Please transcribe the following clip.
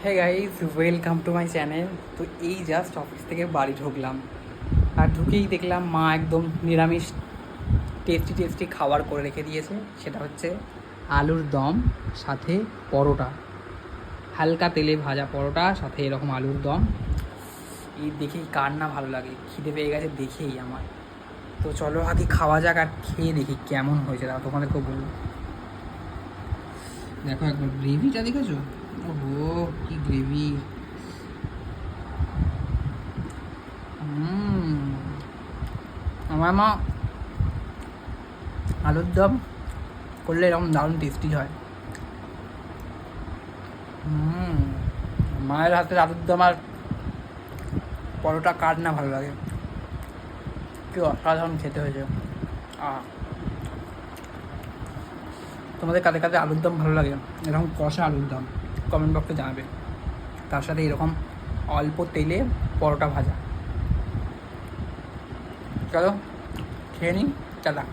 Hey guys, welcome to my channel. তো এই just office থেকে বাড়ি ঢুকলাম, আর ঢুকেই দেখলাম মা একদম নিরামিষ টেস্টি টেস্টি খাবার করে রেখে দিয়েছে। সেটা হচ্ছে আলুর দম সাথে পরোটা, হালকা তেলে ভাজা পরোটা সাথে এরকম আলুর দম। এই দেখেই কার না ভালো লাগে, খিদে পেয়ে গেছে দেখেই আমার। তো চলো আগে খাওয়া যাক, আর খেয়ে দেখি কেমন হয়েছে। তাও তোমাদেরকেও বলবো। দেখো একবার গ্রেভিটা দেখেছো? ওহো, কি গ্রেভি! আমার মা আলুর দম করলে এরকম দারুণ টেস্টি হয়। মায়ের হাতের আলুর দম আর পরোটা কার না ভালো লাগে! কি অসাধারণ খেতে হয়েছে! তোমাদের কাদের কাদের আলুর দম ভালো লাগে, এরকম কষা আলুর দম, কমেন্ট বক্সে জানাবে। তার সাথে এরকম অল্প তেলে পরোটা ভাজা। চলো খেয়ে নিই, চালা।